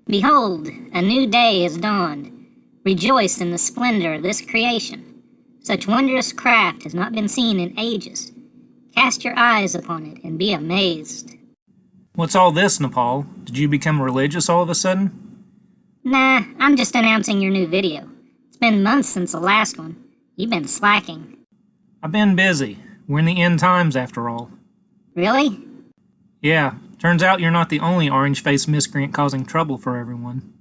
Behold, a new day has dawned. Rejoice in the splendor of this creation. Such wondrous craft has not been seen in ages. Cast your eyes upon it and be amazed. What's all this, Nepal? Did you become religious all of a sudden? Nah, I'm just announcing your new video. It's been months since the last one. You've been slacking. I've been busy. We're in the end times, after all. Really? Yeah, turns out you're not the only orange-faced miscreant causing trouble for everyone.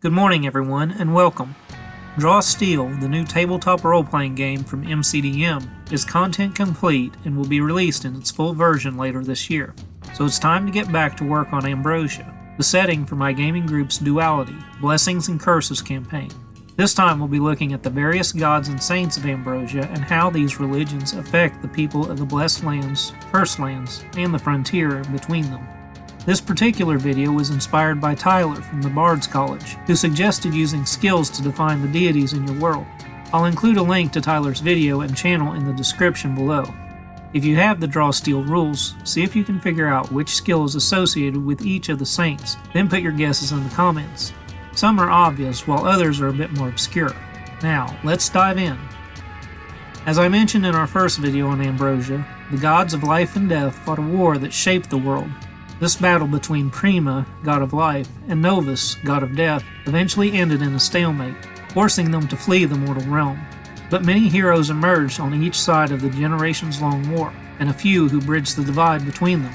Good morning, everyone, and welcome. Draw Steel, the new tabletop role-playing game from MCDM, is content complete and will be released in its full version later this year. So it's time to get back to work on Ambrosia, the setting for my gaming group's Duality, Blessings and Curses campaign. This time we'll be looking at the various gods and saints of Ambrosia and how these religions affect the people of the Blessed Lands, First Lands, and the frontier between them. This particular video was inspired by Tyler from the Bard's College, who suggested using skills to define the deities in your world. I'll include a link to Tyler's video and channel in the description below. If you have the Draw Steel rules, see if you can figure out which skill is associated with each of the saints, then put your guesses in the comments. Some are obvious, while others are a bit more obscure. Now, let's dive in. As I mentioned in our first video on Ambrosia, the gods of life and death fought a war that shaped the world. This battle between Prima, god of life, and Novus, god of death, eventually ended in a stalemate, forcing them to flee the mortal realm. But many heroes emerged on each side of the generations-long war, and a few who bridged the divide between them.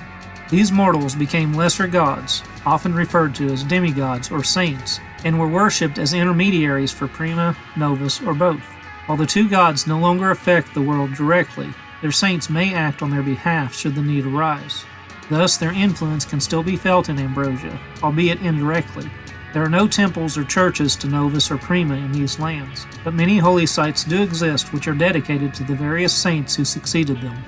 These mortals became lesser gods, often referred to as demigods or saints, and were worshipped as intermediaries for Prima, Novus, or both. While the two gods no longer affect the world directly, their saints may act on their behalf should the need arise. Thus, their influence can still be felt in Ambrosia, albeit indirectly. There are no temples or churches to Novus or Prima in these lands, but many holy sites do exist which are dedicated to the various saints who succeeded them.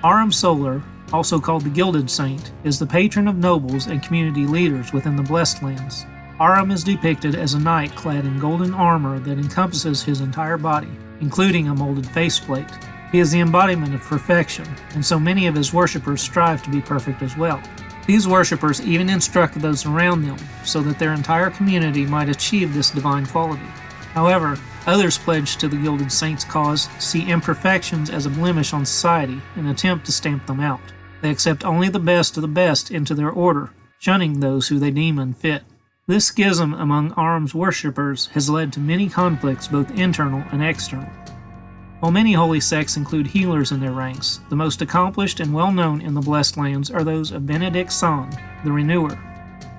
Aram Solar, also called the Gilded Saint, is the patron of nobles and community leaders within the Blessed Lands. Aram is depicted as a knight clad in golden armor that encompasses his entire body, including a molded faceplate. He is the embodiment of perfection, and so many of his worshippers strive to be perfect as well. These worshippers even instruct those around them, so that their entire community might achieve this divine quality. However, others pledged to the Gilded Saint's cause see imperfections as a blemish on society and attempt to stamp them out. They accept only the best of the best into their order, shunning those who they deem unfit. This schism among Aram's worshippers has led to many conflicts, both internal and external. While many holy sects include healers in their ranks, the most accomplished and well-known in the Blessed Lands are those of Benedict San, the Renewer.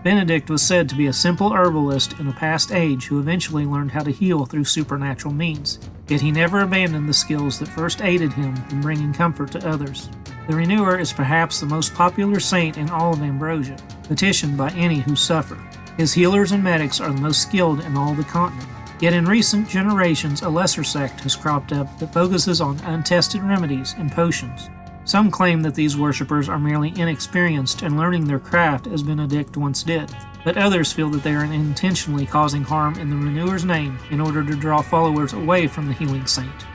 Benedict was said to be a simple herbalist in a past age who eventually learned how to heal through supernatural means, yet he never abandoned the skills that first aided him in bringing comfort to others. The Renewer is perhaps the most popular saint in all of Ambrosia, petitioned by any who suffer. His healers and medics are the most skilled in all the continent. Yet in recent generations, a lesser sect has cropped up that focuses on untested remedies and potions. Some claim that these worshippers are merely inexperienced in learning their craft as Benedict once did, but others feel that they are intentionally causing harm in the Renewer's name in order to draw followers away from the healing saint.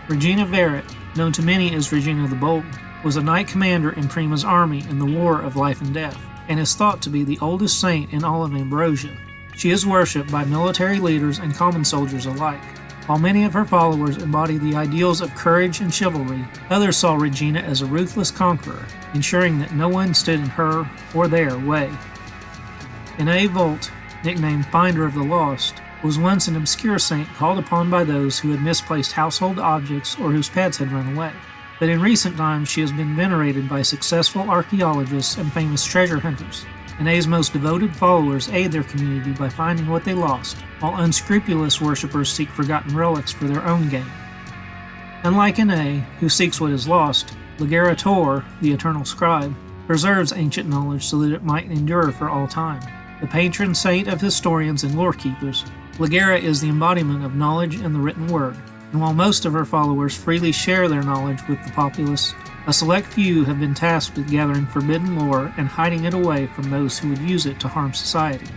Regina Verret, known to many as Regina the Bold, was a knight commander in Prima's army in the War of Life and Death, and is thought to be the oldest saint in all of Ambrosia. She is worshipped by military leaders and common soldiers alike. While many of her followers embody the ideals of courage and chivalry, others saw Regina as a ruthless conqueror, ensuring that no one stood in her or their way. Inae Volt, nicknamed Finder of the Lost, was once an obscure saint called upon by those who had misplaced household objects or whose pets had run away. But in recent times she has been venerated by successful archaeologists and famous treasure hunters. Inae's most devoted followers aid their community by finding what they lost, while unscrupulous worshippers seek forgotten relics for their own gain. Unlike Inae, who seeks what is lost, Ligera Tor, the Eternal Scribe, preserves ancient knowledge so that it might endure for all time. The patron saint of historians and lore keepers, Ligera is the embodiment of knowledge and the written word, and while most of her followers freely share their knowledge with the populace, A select few have been tasked with gathering forbidden lore and hiding it away from those who would use it to harm society.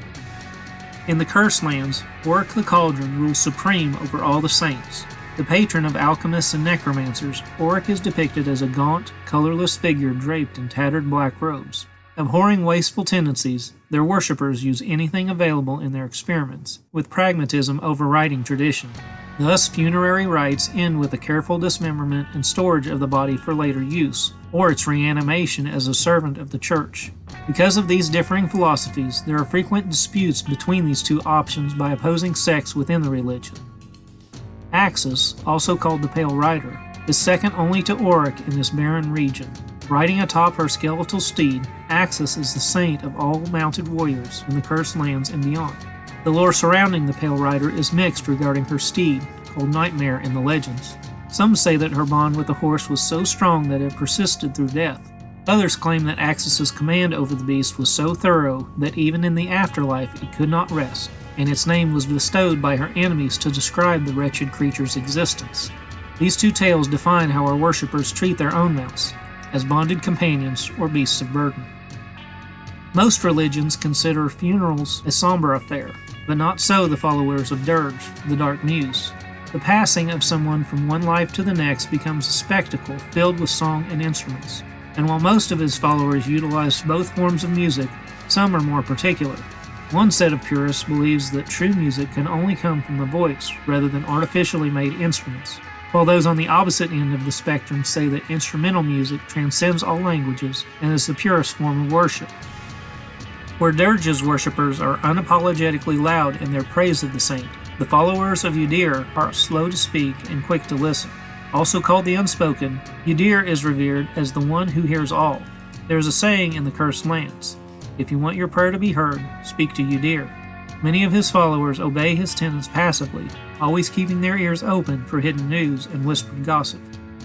In the Cursed Lands, Oric the Cauldron rules supreme over all the saints. The patron of alchemists and necromancers, Oric is depicted as a gaunt, colorless figure draped in tattered black robes. Abhorring wasteful tendencies, their worshippers use anything available in their experiments, with pragmatism overriding tradition. Thus, funerary rites end with a careful dismemberment and storage of the body for later use, or its reanimation as a servant of the church. Because of these differing philosophies, there are frequent disputes between these two options by opposing sects within the religion. Axis, also called the Pale Rider, is second only to Oric in this barren region. Riding atop her skeletal steed, Axis is the saint of all mounted warriors in the Cursed Lands and beyond. The lore surrounding the Pale Rider is mixed regarding her steed, called Nightmare in the legends. Some say that her bond with the horse was so strong that it persisted through death. Others claim that Axis's command over the beast was so thorough that even in the afterlife it could not rest, and its name was bestowed by her enemies to describe the wretched creature's existence. These two tales define how our worshippers treat their own mounts, as bonded companions or beasts of burden. Most religions consider funerals a somber affair, but not so the followers of Dirge, the Dark Muse. The passing of someone from one life to the next becomes a spectacle filled with song and instruments, and while most of his followers utilize both forms of music, some are more particular. One set of purists believes that true music can only come from the voice rather than artificially made instruments, while those on the opposite end of the spectrum say that instrumental music transcends all languages and is the purest form of worship. Where Dirge's worshippers are unapologetically loud in their praise of the saint, the followers of Udir are slow to speak and quick to listen. Also called the Unspoken, Udir is revered as the one who hears all. There is a saying in the Cursed Lands, "If you want your prayer to be heard, speak to Udir." Many of his followers obey his tenets passively, always keeping their ears open for hidden news and whispered gossip.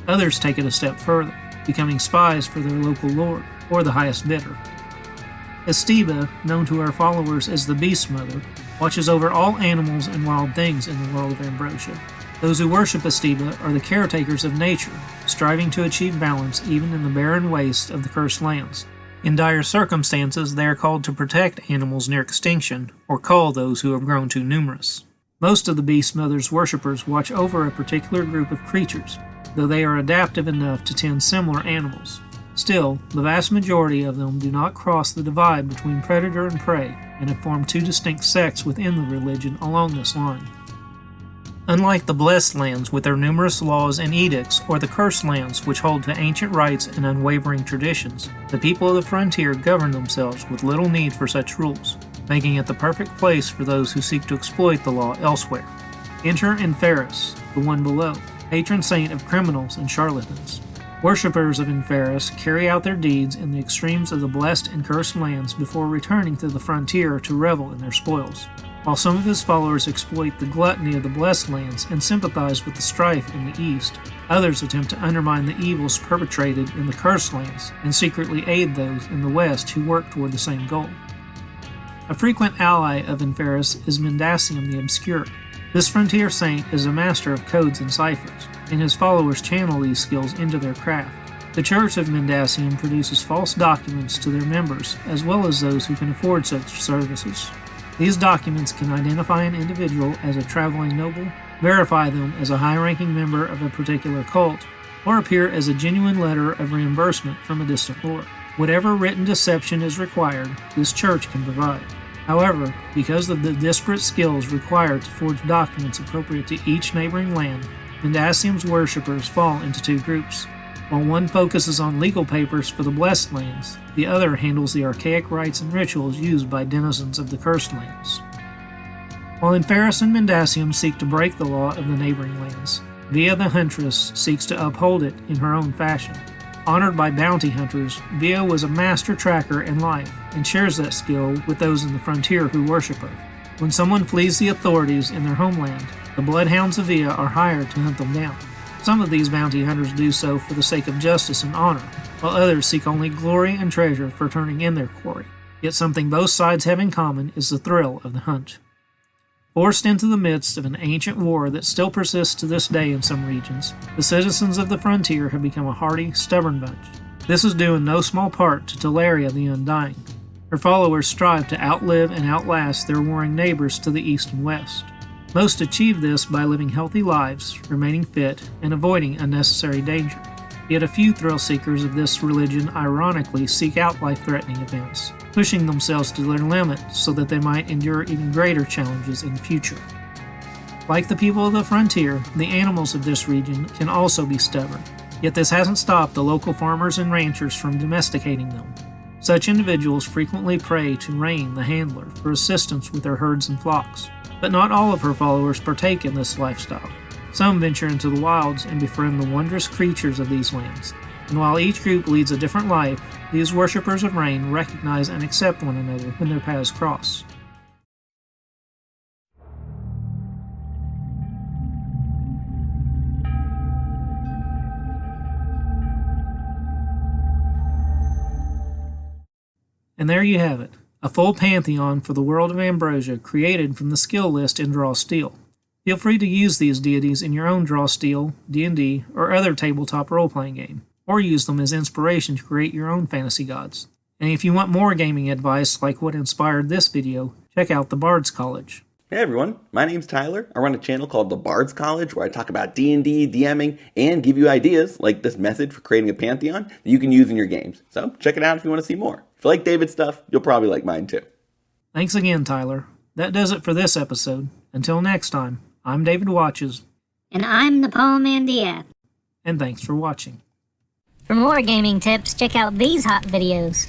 Others take it a step further, becoming spies for their local lord, or the highest bidder. Estiba, known to her followers as the Beast Mother, watches over all animals and wild things in the world of Ambrosia. Those who worship Estiba are the caretakers of nature, striving to achieve balance even in the barren waste of the Cursed Lands. In dire circumstances, they are called to protect animals near extinction, or cull those who have grown too numerous. Most of the Beast Mother's worshippers watch over a particular group of creatures, though they are adaptive enough to tend similar animals. Still, the vast majority of them do not cross the divide between predator and prey, and have formed two distinct sects within the religion along this line. Unlike the Blessed Lands with their numerous laws and edicts, or the Cursed Lands which hold to ancient rites and unwavering traditions, the people of the frontier govern themselves with little need for such rules, making it the perfect place for those who seek to exploit the law elsewhere. Enter Inferis, the one below, patron saint of criminals and charlatans. Worshippers of Inferis carry out their deeds in the extremes of the Blessed and Cursed Lands before returning to the frontier to revel in their spoils. While some of his followers exploit the gluttony of the Blessed Lands and sympathize with the strife in the east, others attempt to undermine the evils perpetrated in the Cursed Lands and secretly aid those in the west who work toward the same goal. A frequent ally of Inferis is Mendasium the Obscure. This frontier saint is a master of codes and ciphers, and his followers channel these skills into their craft. The Church of Mendasium produces false documents to their members, as well as those who can afford such services. These documents can identify an individual as a traveling noble, verify them as a high-ranking member of a particular cult, or appear as a genuine letter of reimbursement from a distant lord. Whatever written deception is required, this church can provide. However, because of the disparate skills required to forge documents appropriate to each neighboring land, Mendasium's worshippers fall into two groups. While one focuses on legal papers for the Blessed Lands, the other handles the archaic rites and rituals used by denizens of the Cursed Lands. While Inferis and Mendasium seek to break the law of the neighboring lands, Via the Huntress seeks to uphold it in her own fashion. Honored by bounty hunters, Via was a master tracker in life, and shares that skill with those in the frontier who worship her. When someone flees the authorities in their homeland, the bloodhounds of Via are hired to hunt them down. Some of these bounty hunters do so for the sake of justice and honor, while others seek only glory and treasure for turning in their quarry. Yet something both sides have in common is the thrill of the hunt. Forced into the midst of an ancient war that still persists to this day in some regions, the citizens of the frontier have become a hardy, stubborn bunch. This is due in no small part to Teleria the Undying. Her followers strive to outlive and outlast their warring neighbors to the east and west. Most achieve this by living healthy lives, remaining fit, and avoiding unnecessary danger. Yet a few thrill-seekers of this religion ironically seek out life-threatening events, pushing themselves to their limit so that they might endure even greater challenges in the future. Like the people of the frontier, the animals of this region can also be stubborn, yet this hasn't stopped the local farmers and ranchers from domesticating them. Such individuals frequently pray to Rain, the handler, for assistance with their herds and flocks, but not all of her followers partake in this lifestyle. Some venture into the wilds and befriend the wondrous creatures of these lands, and while each group leads a different life, these worshippers of Rain recognize and accept one another when their paths cross. And there you have it, a full pantheon for the world of Ambrosia created from the skill list in Draw Steel. Feel free to use these deities in your own Draw Steel, D&D, or other tabletop role-playing game, or use them as inspiration to create your own fantasy gods. And if you want more gaming advice like what inspired this video, check out the Bard's College. Hey everyone, my name's Tyler. I run a channel called The Bard's College where I talk about D&D, DMing, and give you ideas like this method for creating a pantheon that you can use in your games. So check it out if you want to see more. If you like David's stuff, you'll probably like mine too. Thanks again, Tyler. That does it for this episode. Until next time, I'm David Watches. And I'm Nepal Mandiath. And thanks for watching. For more gaming tips, check out these hot videos.